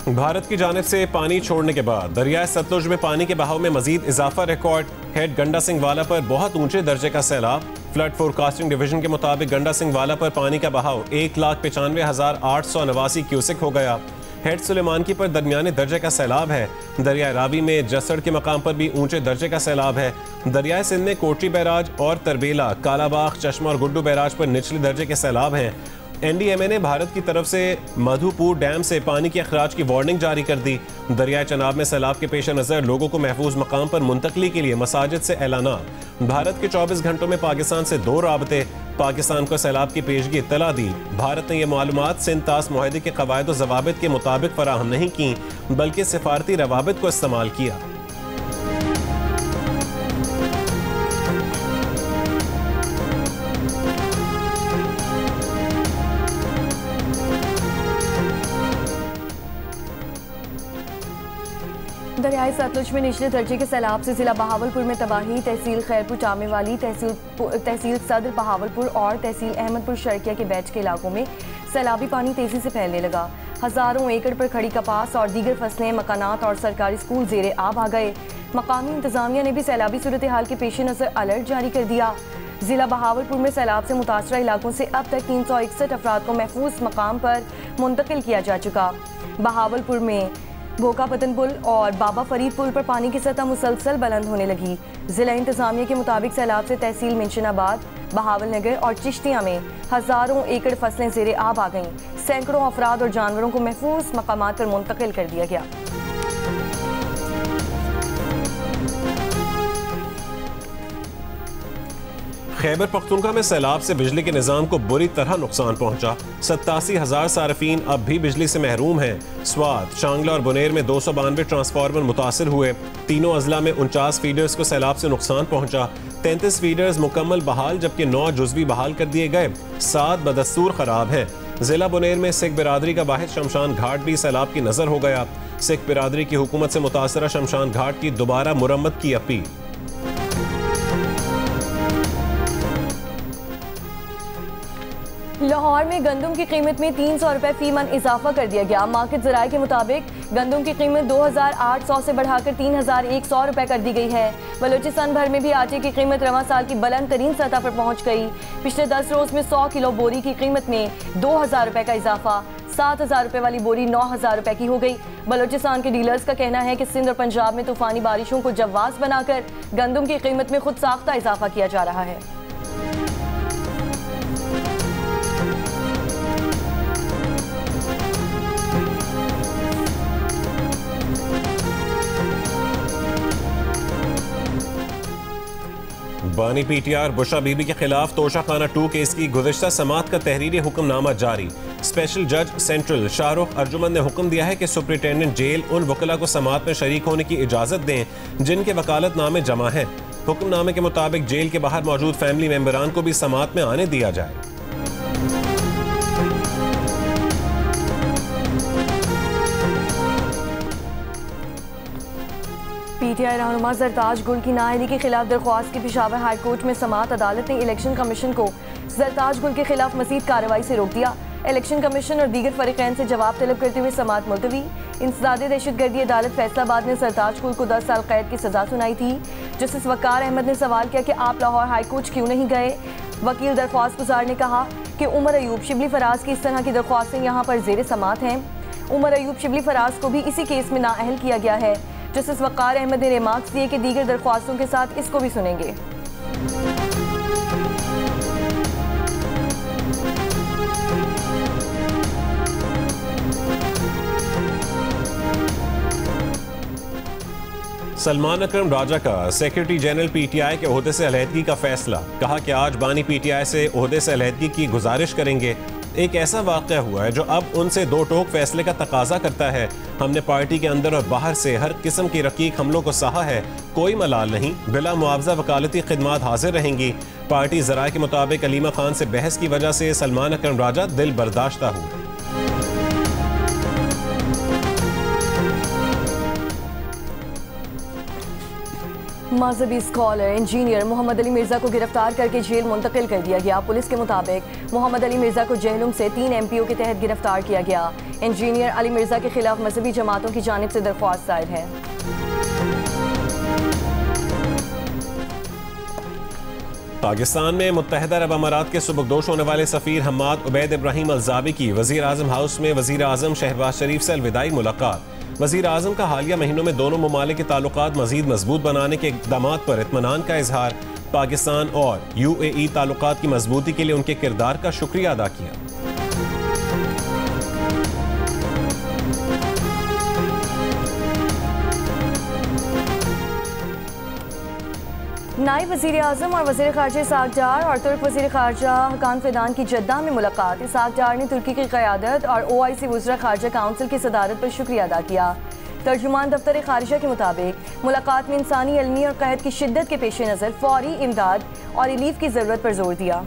भारत की जानिब से पानी छोड़ने के बाद दरियाए सतलुज में पानी के बहाव में मजीद इजाफा। रिकॉर्ड हेड गंडा सिंह वाला पर बहुत ऊंचे दर्जे का सैलाब। फ्लड फोरकास्टिंग डिवीजन के मुताबिक गंडा सिंह वाला पर पानी का बहाव 1,95,889 क्यूसिक हो गया। हेड सुलेमानकी पर दरमियाने दर्जे का सैलाब है। दरिया रावी में जसड़ के मकाम पर भी ऊंचे दर्जे का सैलाब है। दरियाए सिंध में कोटरी बैराज और तरबेला, कालाबाग, चश्मा और गुड्डू बैराज पर निचले दर्जे के सैलाब हैं। NDMA ने भारत की तरफ से मधुपुर डैम से पानी के अखराज की वार्निंग जारी कर दी। दरियाए चनाब में सैलाब के पेश नज़र लोगों को महफूज मकाम पर मुंतकली के लिए मसाजिद से ऐलानात। भारत के 24 घंटों में पाकिस्तान से 2 राबते। पाकिस्तान को सैलाब की पेशगी इत्तला दी। भारत ने यह मालूमात सिंध तास मुआहदे के कवायद व ज़वाबित के मुताबिक फराहम नहीं की, बल्कि सिफारती रवाबित को इस्तेमाल किया। दरियाई सतलुज में निचले दर्जे के सैलाब से जिला बहावलपुर में तबाही। तहसील खैरपुर टामेवाली, तहसील सदर बहावलपुर और तहसील अहमदपुर शर्किया के बैठ के इलाकों में सैलाबी पानी तेजी से फैलने लगा। हजारों एकड़ पर खड़ी कपास और दीगर फसलें, मकानात और सरकारी स्कूल जेरे आब आ गए। मकामी इंतजामिया ने भी सैलाबी सूरत हाल के पेश नज़र अलर्ट जारी कर दिया। जिला बहावलपुर में सैलाब से मुतासरा इलाकों से अब तक 361 अफराद को महफूज मकाम पर मुंतकिल किया जा चुका। बहावलपुर में भोका पतन पुल और बाबा फरीद पुल पर पानी की सतह मुसलसल बुलंद होने लगी। जिला इंतजामिया के मुताबिक सैलाब से तहसील मिंशनाबाद, बहावल नगर और चिश्तिया में हजारों एकड़ फसलें ज़ेरे आब आ गईं। सैकड़ों अफराद और जानवरों को महफूज मकामात पर मुंतकिल कर दिया गया। खैबर पख्तूनख्वा में सैलाब से बिजली के निज़ाम को बुरी तरह नुकसान पहुंचा। 87,000 सारफीन अब भी बिजली से महरूम हैं। स्वात, शांगला और बुनेर में 292 ट्रांसफार्मर मुतासर हुए। तीनों अजला में 49 फीडर्स को सैलाब से नुकसान पहुंचा। 33 फीडर्स मुकम्मल बहाल, जबकि 9 जुज़वी बहाल कर दिए गए। 7 बदस्तूर खराब हैं। जिला बुनेर में सिख बिरादरी का वाहिद शमशान घाट भी सैलाब की नजर हो गया। सिख बिरादरी की हुकूमत से मुतासरा शमशान घाट की दोबारा मुरम्मत की अपील। लाहौर में गंदम की कीमत में 300 रुपए फी मन इजाफा कर दिया गया। मार्केट ज़राए के मुताबिक गंदम की कीमत 2,800 से बढ़ाकर 3,100 रुपए कर दी गई है। बलूचिस्तान भर में भी आटे की कीमत रवां साल की बुलंद तरीन सतह पर पहुंच गई। पिछले 10 रोज में 100 किलो बोरी की कीमत में 2,000 रुपए का इजाफा। 7,000 रुपए वाली बोरी 9,000 रुपए की हो गई। बलूचिस्तान के डीलर्स का कहना है कि सिंध और पंजाब में तूफानी बारिशों को जवाब बनाकर गंदम की कीमत में खुद साख्ता इजाफा किया जा रहा है। बानी PTR बुशरा बीबी के खिलाफ तोशाखाना 2 केस की गुज़िश्ता समात का तहरीरी हुक्मनामा जारी। स्पेशल जज सेंट्रल शाहरुख अर्जुमन ने हुक्म दिया है कि सुप्रिंटेंडेंट जेल उन वकला को समात में शरीक होने की इजाज़त दें जिनके वकालतनामे जमा हैं। हुक्मनामे के मुताबिक जेल के बाहर मौजूद फैमिली मेंबरान को भी समात में आने दिया जाए। PTI रहनुमा जरताज गुल की नाअहली के खिलाफ दरख्वास्त की पेशावर हाई कोर्ट में समात अदालत ने इलेक्शन कमीशन को जरताज गुल के खिलाफ मजीद कार्रवाई से रोक दिया। इलेक्शन कमीशन और दीगर फरीकैन से जवाब तलब करते हुए समात मुलतवी। इंसदादे दहशतगर्दी अदालत फैसलाबाद ने जरताज गुल को 10 साल कैद की सजा सुनाई थी। जस्टिस वकार अहमद ने सवाल किया कि आप लाहौर हाई कोर्ट क्यों नहीं गए। वकील दरख्वास्त गुजार ने कहा कि उमर अयूब शिबली फराज की इस तरह की दरख्वास्तें यहाँ पर जेर समात हैं। उमर अयूब शिबली फराज को भी इसी केस में नाअहल किया गया है। जस्टिस वकार अहमद ने रिमार्क्स दिए कि दीगर दरख्वास्तों के साथ इसको भी सुनेंगे। सलमान अकरम राजा का सेक्रेटरी जनरल PTI के ओहदे से अलहदगी का फैसला। कहा कि आज बानी PTI से ओहदे से अलहदगी की गुजारिश करेंगे। एक ऐसा वाक़या हुआ है जो अब उनसे दो टोक फैसले का तकाजा करता है। हमने पार्टी के अंदर और बाहर से हर किस्म की रकीक हमलों को सहा है। कोई मलाल नहीं, बिला मुआवजा वकालती खिदमात हाजिर रहेंगी। पार्टी ज़राए के मुताबिक अलीमा खान से बहस की वजह से सलमान अकरम राजा दिल बर्दाश्ता हुए। मजहबी स्कॉलर इंजीनियर मोहम्मद अली मिर्जा को गिरफ्तार करके जेल मुंतकिल कर दिया गया। पुलिस के मुताबिक मोहम्मद अली मिर्जा को जेहलुम से 3 MPO के तहत गिरफ्तार किया गया। इंजीनियर अली मिर्जा के खिलाफ मजहबी जमातों की जानिब से दरख्वास्त दायर है। पाकिस्तान में मुत्तहिदा अरब अमारात के सुबकदोश होने वाले सफ़ीर हम्माद उबैद इब्राहिम अलजाबी की वज़ीर आज़म हाउस में वज़ीर आज़म शहबाज शरीफ से अलविदाई मुलाकात। वज़ीर आज़म का हालिया महीनों में दोनों ममालिक के ताल्लुकात मज़ीद मजबूत बनाने के इक़दामात पर इत्मीनान का इजहार। पाकिस्तान और UAE ताल्लुकात की मजबूती के लिए उनके किरदार का शुक्रिया अदा किया। नायब वज़ीर आज़म और वज़ीर ख़ारजा इसाक डार और तुर्क वज़ीर ख़ारजा हकान फ़िदान की जद्दा में मुलाकात। इसाक डार ने तुर्की की क़यादत और OIC वुज़रा ख़ारजा काउंसिल की सदारत पर शुक्रिया अदा किया। तर्जुमान दफ्तर ख़ारिजा के मुताबिक मुलाकात में इंसानी अलमी और कहत की शिद्दत के पेश नज़र फ़ौरी इमदाद और रिलीफ की ज़रूरत पर जोर दिया।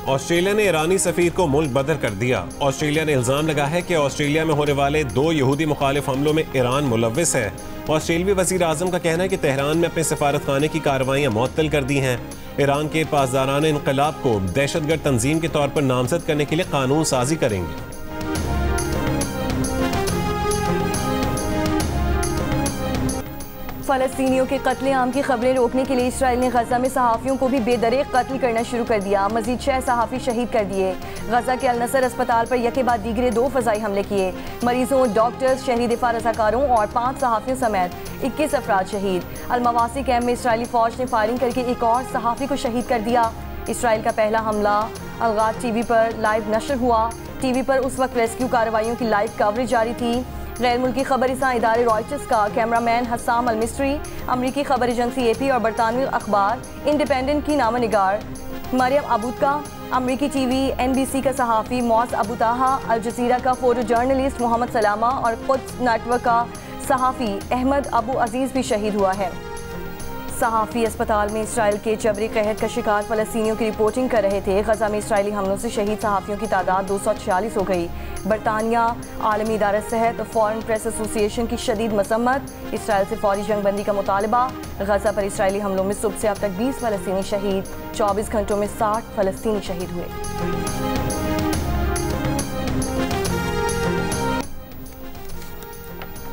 ऑस्ट्रेलिया ने ईरानी सफ़ीर को मुल्क बदर कर दिया। ऑस्ट्रेलिया ने इल्ज़ाम लगा है कि ऑस्ट्रेलिया में होने वाले 2 यहूदी मुखालिफ हमलों में ईरान मुलव्विस है। ऑस्ट्रेलियावी वज़ीर आज़म का कहना है कि तेहरान में अपने सफारत खाने की कार्रवाइयाँ मुअत्तल कर दी हैं। ईरान के पासदारान इनकलाब को दहशतगर्द तंजीम के तौर पर नामजद करने के लिए कानून साजी करेंगे। फ़लस्तीनियों के कत्लेआम की खबरें रोकने के लिए इसराइल ने गजा में सहाफ़ियों को भी बेदरेक कत्ल करना शुरू कर दिया। मजीद 6 सहाफ़ी शहीद कर दिए। गजा के अल-नसर अस्पताल पर यके बाद दीगरे 2 फ़ज़ाई हमले किए। मरीजों, डॉक्टर्स, शहरी दिफा रज़ाकारों और 5 सहाफ़ियों समेत 21 अफराद शहीद। अल-मवासी कैम्प में इसराइली फ़ौज ने फायरिंग करके एक और सहाफ़ी को शहीद कर दिया। इसराइल का पहला हमला अलगात TV पर लाइव नशर हुआ। TV पर उस वक्त रेस्क्यू कार्रवाइयों की लाइव कवरेज जारी थी। गैर मुल्की खबरसां इदारे रॉयटर्स का कैमरामैन हस्साम अल मिस्री, अमरीकी खबर एजेंसी AP और बरतानवी अखबार इंडिपेंडेंट की नामनिगार मरियम अबूतका, अमरीकी TV NBC का सहाफ़ी मौस अबू ताहा, अल जज़ीरा का फ़ोटो जर्नलिस्ट मोहम्मद सलामा और क़ुद्स नेटवर्क का सहाफ़ी अहमद अबू अजीज़ भी शहीद हुआ है। सहाफ़ी अस्पताल में इसराइल के जबरी कहत का शिकार फ़लस्तीनियों की रिपोर्टिंग कर रहे थे। गजा में इसराइली हमलों से शहीद सहाफ़ियों की तादाद 246 हो गई। बरतानिया, आलमी इदारा सेहत और फ़ॉरेन प्रेस एसोसिएशन की शदीद मसम्मत। इसराइल से फ़ौरी जंगबंदी का मुतालबा। गजा पर इसराइली हमलों में सुबह से अब तक 20 फ़लस्तीनी शहीद। 24 घंटों में 60 फ़लस्तीनी शहीद हुए।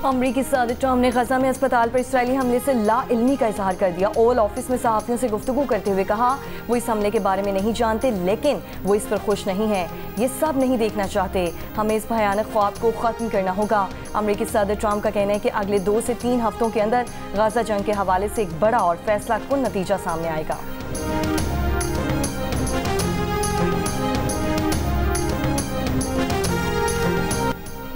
अमरीकी सदर ट्रम्प ने गजा में अस्पताल पर इसराइली हमले से लाइल्मी का इजहार कर दिया। ओवल ऑफिस में सहाफ़ियों से गुफ्तगू करते हुए कहा वो इस हमले के बारे में नहीं जानते, लेकिन वो इस पर खुश नहीं है। ये सब नहीं देखना चाहते। हमें इस भयानक ख्वाब को ख़त्म करना होगा। अमरीकी सदर ट्रम्प का कहना है कि अगले 2 से 3 हफ्तों के अंदर गजा जंग के हवाले से एक बड़ा और फैसला कुन नतीजा सामने आएगा।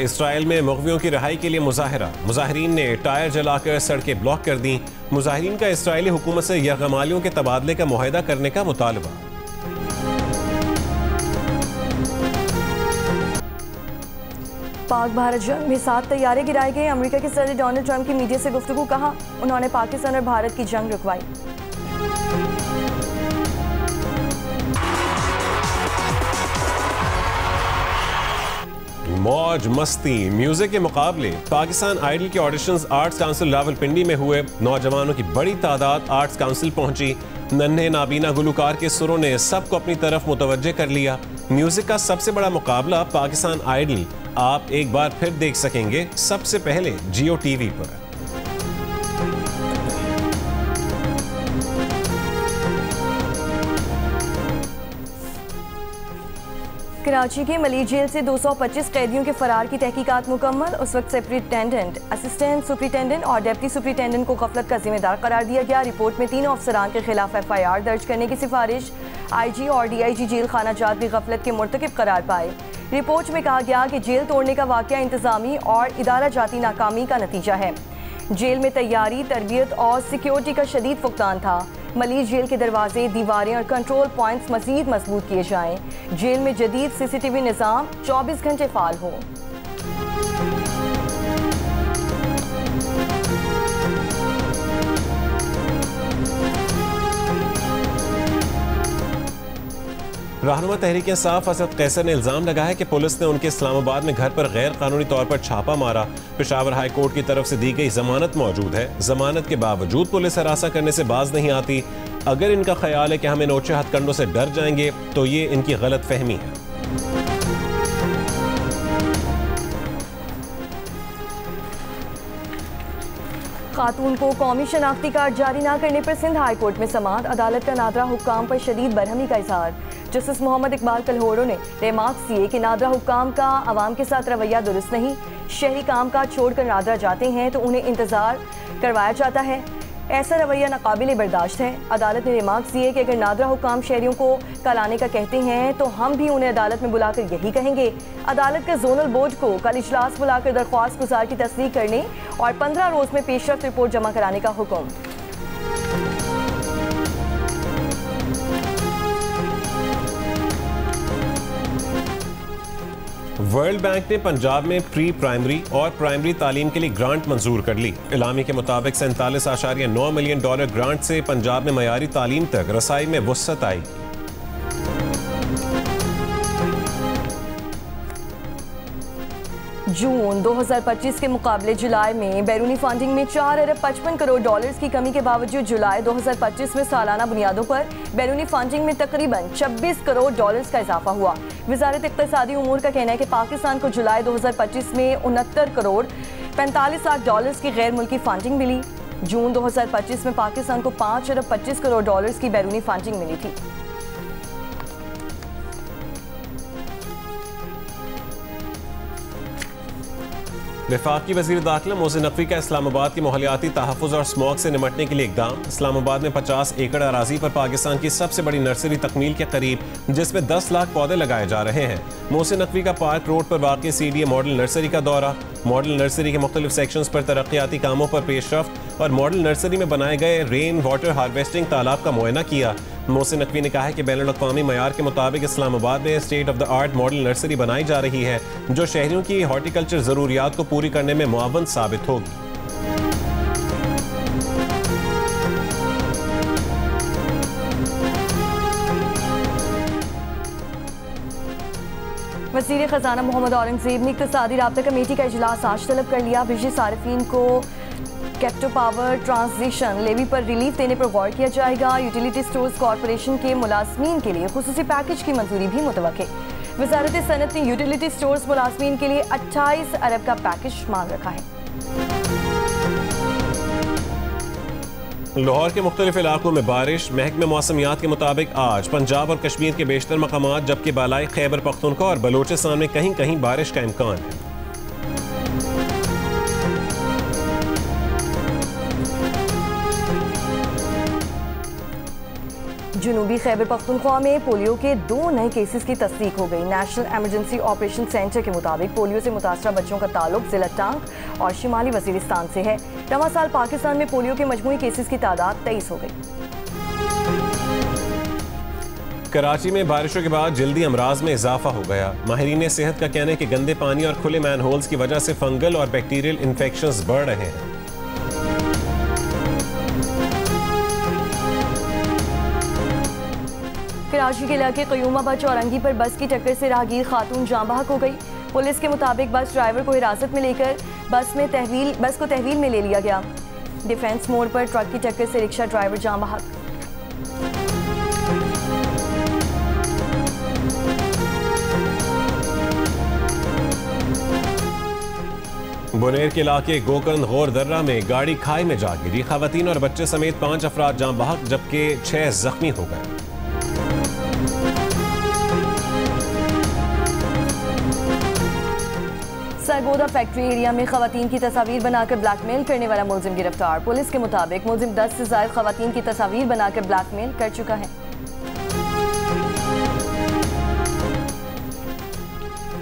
इसराइल में मुग़वियों की रिहाई के लिए मुजाहिरीन ने टायर जलाकर सड़कें ब्लॉक कर दी। मुजाहिरीन का इसराइली हुकूमत से यरगमालियों के तबादले का मुआहदा करने का मुतालबा। पाक भारत जंग में 7 तैयारे गिराए गए। अमेरिका के सदर डोनाल्ड ट्रंप की मीडिया से गुफ्तगू कहा उन्होंने पाकिस्तान और भारत की जंग रुकवाई। मौज मस्ती म्यूजिक के मुकाबले पाकिस्तान आइडल के ऑडिशंस आर्ट्स काउंसिल रावलपिंडी में हुए। नौजवानों की बड़ी तादाद आर्ट्स काउंसिल पहुंची। नन्हे नाबीना गुलकार के सुरों ने सबको अपनी तरफ मुतवज्जे कर लिया। म्यूजिक का सबसे बड़ा मुकाबला पाकिस्तान आइडल आप एक बार फिर देख सकेंगे, सबसे पहले जियो TV पर। कराची के मलिक जेल से 225 कैदियों के फरार की तहकीकात मुकम्मल। उस वक्त सुपरिटेंडेंट, असिस्टेंट सुपरिटेंडेंट और डिप्टी सुपरिटेंडेंट को गफलत का जिम्मेदार करार दिया गया। रिपोर्ट में 3 अफसरान के खिलाफ FIR दर्ज करने की सिफारिश। IG और DIG जेल खाना जात भी गफलत के मुर्तकिब करार पाए। रिपोर्ट में कहा गया कि जेल तोड़ने का वाकया इंतजामी और इदारा जाती नाकामी का नतीजा है। जेल में तैयारी, तरबियत और सिक्योरिटी का शदीद फुकदान था। मलिक जेल के दरवाजे, दीवारें और कंट्रोल पॉइंट्स मजीद मजबूत किए जाएं। जेल में जदीद CCTV निज़ाम 24 घंटे फाल हो। रहनुमा तहरीक इंसाफ असद कैसर ने इल्जाम लगाया है कि पुलिस ने उनके इस्लामाबाद में घर पर गैर कानूनी तौर पर छापा मारा। पेशावर हाई कोर्ट की तरफ से दी गई जमानत मौजूद है। जमानत के बावजूद पुलिस हरासा करने से बाज नहीं आती। अगर इनका ख्याल है कि हम इन ओछे हथकंडों से डर जाएंगे तो ये इनकी गलत फहमी है। खातून को कौमी शनाख्ती कार्ड जारी न करने पर सिंध हाई कोर्ट में समाअत। अदालत का नादरा हुक्काम पर शदीद बरहमी का इजहार। जस्टिस मोहम्मद इकबाल कलहोरो ने रिमार्क्स दिए कि नादरा हुक्काम का अवाम के साथ रवैया दुरुस्त नहीं। शहरी काम काज छोड़कर नादरा जाते हैं तो उन्हें इंतजार करवाया जाता है। ऐसा रवैया नाकाबिले बर्दाश्त है। अदालत ने रिमार्क्स दिए कि अगर नादरा हुक्काम शहरियों को कल आने का कहते हैं तो हम भी उन्हें अदालत में बुलाकर यही कहेंगे। अदालत का जोनल बोर्ड को कल इजलास बुलाकर दरख्वास्त गुजार की तस्दीक करने और 15 रोज में पेशरफ्त रिपोर्ट जमा कराने का हुक्म। वर्ल्ड बैंक ने पंजाब में प्री प्राइमरी और प्राइमरी तालीम के लिए ग्रांट मंजूर कर ली। इलामी के मुताबिक 47.9 मिलियन डॉलर ग्रांट से पंजाब में मयारी तालीम तक रसाई में वुसअत आएगी। जून 2025 के मुकाबले जुलाई में बैरूनी फंडिंग में 4 अरब 55 करोड़ डॉलर्स की कमी के बावजूद जुलाई 2025 में सालाना बुनियादों पर बैरूनी फंडिंग में तकरीबन 26 करोड़ डॉलर्स का इजाफा हुआ। वजारत इक्तिसादी उमूर का कहना है कि पाकिस्तान को जुलाई 2025 में 69 करोड़ 45 लाख डॉलर्स की गैर मुल्की फंडिंग मिली। जून 2025 में पाकिस्तान को 5 अरब 25 करोड़ डॉलर्स की बैरूनी फंडिंग मिली थी। वफाकी वज़ीर दाखिला मोहसिन नकवी का इस्लामाबाद की माहौलियाती तहफ़्फ़ुज़ और स्मॉग से निमटने के लिए इक़दाम। इस्लामाबाद में 50 एकड़ अराजी पर पाकिस्तान की सबसे बड़ी नर्सरी तकमील के करीब, जिसमें 10 लाख पौधे लगाए जा रहे हैं। मोहसिन नकवी का पार्क रोड पर वाक़ CDA मॉडल नर्सरी का दौरा। मॉडल नर्सरी के मुख्तलिफ सेक्शंस पर तरक्याती कामों पर पेशरफ्त और मॉडल नर्सरी में बनाए गए रेन वाटर हार्वेस्टिंग तालाब का मुआयना किया। मोहसिन नकवी ने कहा है कि बैनुल-अक़वामी मयार के मुताबिक इस्लामाबाद में state of the art model nursery बनाई जा रही है, जो शहरियों की हॉर्टिकल्चर ज़रूरियात को पूरी करने में मुआवन साबित होगी। वज़ीर ख़ज़ाना मोहम्मद औरंगज़ेब ने इक़्तिसादी राब्ता कमेटी का इजलास आज तलब कर लिया। बिजली सारिफीन को कैप्टो पावर ट्रांसमिशन लेवी पर रिलीफ देने पर गौर किया जाएगा। यूटिलिटी स्टोर्स कॉरपोरेशन के मुलाजमीन के लिए खुसूसी पैकेज की मंजूरी भी मुतवक्के। वज़ारत सनत ने यूटिलिटी स्टोर्स मुलाजमीन के लिए 28 अरब का पैकेज मांग रखा है। लाहौर के मुख्तलिफ इलाकों में बारिश। महकमे मौसमियात के मुताबिक आज पंजाब और कश्मीर के बेशतर मकामात, जबकि बालाई खैबर पख्तूनख्वा और बलोचिस्तान में कहीं कहीं बारिश का इम्कान है। जनूबी खैबर पख्तूनख्वा में पोलियो के 2 नए केसेस की तस्दीक हो गई। नेशनल एमरजेंसी ऑपरेशन सेंटर के मुताबिक पोलियो से मुतासरा बच्चों का ताल्लुक जिला टांग और शिमाली वजीरिस्तान से है। रवां साल पाकिस्तान में पोलियो के मजमूई केसेस की तादाद 23 हो गई। कराची में बारिशों के बाद जल्दी अमराज में इजाफा हो गया। माहिरीन सेहत का कहना है कि गंदे पानी और खुले मैन होल्स की वजह से फंगल और बैक्टीरियल इन्फेक्शंस बढ़ रहे हैं। कराची के इलाके क़यूमाबाद चौरंगी पर बस की टक्कर से राहगीर खातून जाँ बहक हो गई। पुलिस के मुताबिक बस ड्राइवर को हिरासत में लेकर बस को तहवील में ले लिया गया। डिफेंस मोड़ पर ट्रक की टक्कर से रिक्शा ड्राइवर जाँ बहक। बुनेर के इलाके गोकंद गौर दर्रा में गाड़ी खाई में जा गिरी। खवातीन और बच्चे समेत 5 अफराद जाँ बहक, जबकि 6 जख्मी हो गए। सरगोदा फैक्ट्री एरिया में खवातीन की तस्वीर बनाकर ब्लैकमेल करने वाला मुलजिम गिरफ्तार। पुलिस के मुताबिक मुलजिम 10 से ज्यादा खवातीन की तस्वीर बनाकर ब्लैकमेल कर चुका है।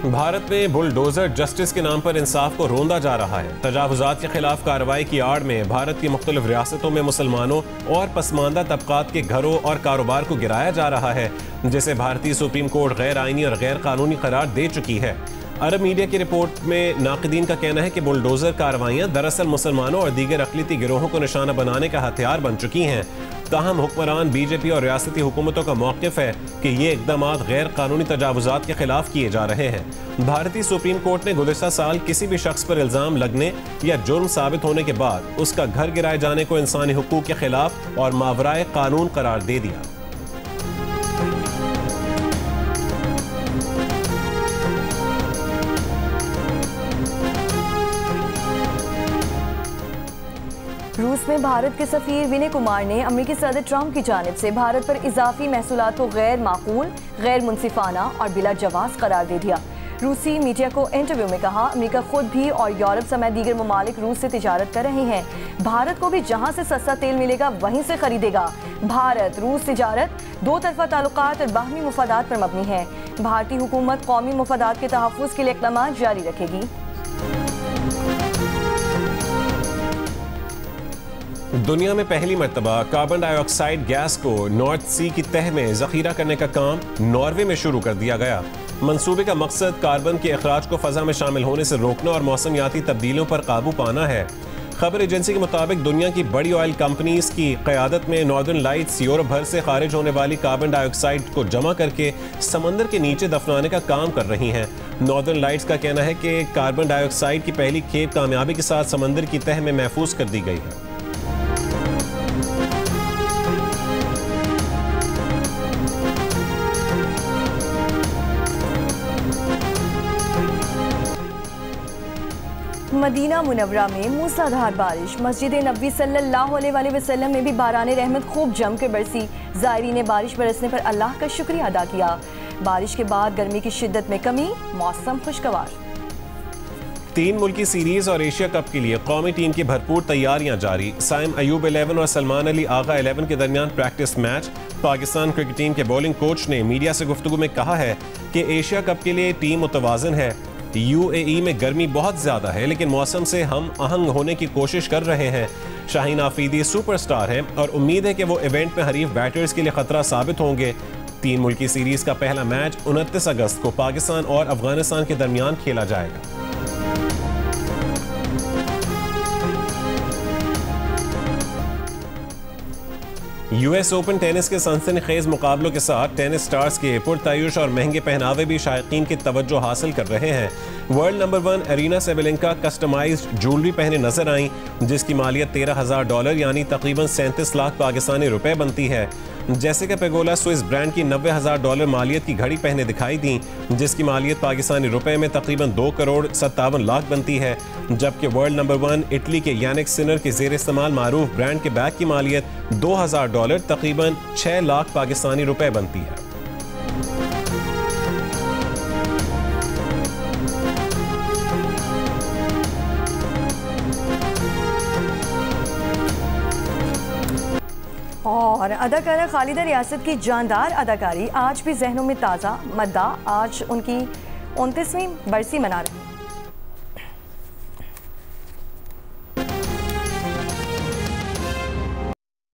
भारत में बुलडोजर जस्टिस के नाम पर इंसाफ को रोंदा जा रहा है। तजावुजात के खिलाफ कार्रवाई की आड़ में भारत की मुख्तलिफ रियासतों में मुसलमानों और पसमानदा तबकात के घरों और कारोबार को गिराया जा रहा है, जिसे भारतीय सुप्रीम कोर्ट गैर आइनी और गैर कानूनी करार दे चुकी है। अरब मीडिया की रिपोर्ट में नाक़दीन का कहना है कि बुलडोजर कार्रवाइयाँ दरअसल मुसलमानों और दीगर अक़लियती गिरोहों को निशाना बनाने का हथियार बन चुकी हैं। ताहम हुक्मरान बीजेपी और रियासती हुकूमतों का मौक़िफ़ है कि ये इक़दाम गैर कानूनी तजावुज़ात के खिलाफ किए जा रहे हैं। भारतीय सुप्रीम कोर्ट ने गुज़िश्ता साल किसी भी शख्स पर इल्ज़ाम लगने या जुर्म साबित होने के बाद उसका घर गिराए जाने को इंसानी हुकूक के खिलाफ और मावराए कानून करार दे दिया। रूस में भारत के सफीर विनय कुमार ने अमेरिकी सदर ट्रंप की जानिब से भारत पर इजाफी महसूलात को गैर माकूल, गैर मुनसिफाना और बिला जवाज़ करार दे दिया। रूसी मीडिया को इंटरव्यू में कहा, अमेरिका खुद भी और यूरोप समेत दीगर ममालिक रूस से तिजारत कर रहे हैं। भारत को भी जहां से सस्ता तेल मिलेगा वहीं से खरीदेगा। भारत रूस तिजारत दो तरफा ताल्लुकात और बाहमी मुफादात पर मबनी है। भारतीय हुकूमत कौमी मुफादात के तहफ़्फ़ुज़ के लिए इक़दाम जारी रखेगी। दुनिया में पहली मर्तबा कार्बन डाइऑक्साइड गैस को नॉर्थ सी की तह में ज़ख़ीरा करने का काम नॉर्वे में शुरू कर दिया गया। मंसूबे का मकसद कार्बन के अखराज को फ़ज़ा में शामिल होने से रोकना और मौसमियाती तब्दीलियों पर काबू पाना है। खबर एजेंसी के मुताबिक दुनिया की बड़ी ऑयल कंपनीज की क़यादत में नॉर्दर्न लाइट्स यूरोप भर से खारिज होने वाली कार्बन डाइऑक्साइड को जमा करके समंदर के नीचे दफनाने का काम कर रही हैं। नॉर्दर्न लाइट्स का कहना है कि कार्बन डाइऑक्साइड की पहली खेप कामयाबी के साथ समंदर की तह में महफूज कर दी गई है। मदीना मुनव्वरा में मूसलाधार बारिश, मस्जिद नबी सल्लल्लाहु अलैहि वसल्लम में भी बाराने रहमत खूब जम कर बरसी। ज़ायरीन ने बारिश बरसने पर अल्लाह का शुक्रिया अदा किया। बारिश के बाद गर्मी की शिद्दत में कमी, मौसम खुशगवार। 3 मुल्की सीरीज और एशिया कप के लिए कौमी टीम की भरपूर तैयारियां जारी। साइम अयूब 11 और सलमान अली आगा 11 के दरमियान practice match. Pakistan cricket team के बॉलिंग कोच ने मीडिया से गुफ्तगू में कहा है कि एशिया कप के लिए टीम मुतवाज़िन है। UAE में गर्मी बहुत ज़्यादा है लेकिन मौसम से हम आहंग होने की कोशिश कर रहे हैं। शाहीन आफरीदी सुपरस्टार हैं और उम्मीद है कि वो इवेंट में हरीफ बैटर्स के लिए खतरा साबित होंगे। 3 मुल्की सीरीज का पहला मैच 29 अगस्त को पाकिस्तान और अफगानिस्तान के दरमियान खेला जाएगा। US ओपन टेनिस के सनसनीखेज मुकाबलों के साथ टेनिस स्टार्स के पुरतायुश और महंगे पहनावे भी शायकीन की तवज्जो हासिल कर रहे हैं। World number 1 Aryna Sabalenka customised jewellery पहने नजर आई, जिसकी मालियत $13,000 यानी तकरीबन 37 लाख पाकिस्तानी रुपए बनती है। जेसिका पेगोला स्विस ब्रांड की $90,000 मालियत की घड़ी पहने दिखाई दी, जिसकी मालियत पाकिस्तानी रुपए में तकरीबन 2 करोड़ 57 लाख बनती है। जबकि वर्ल्ड नंबर 1 इटली के यानिक सिनर के जेर इस्तेमाल मारूफ ब्रांड के बैग की मालियत $2,000 तकरीबन 6 लाख पाकिस्तानी रुपए बनती है। और अदाकारा खालिदा रियासत की जानदार अदाकारी आज भी जहनों में ताज़ा। मद्दा आज उनकी 29वीं बरसी मना रहे हैं।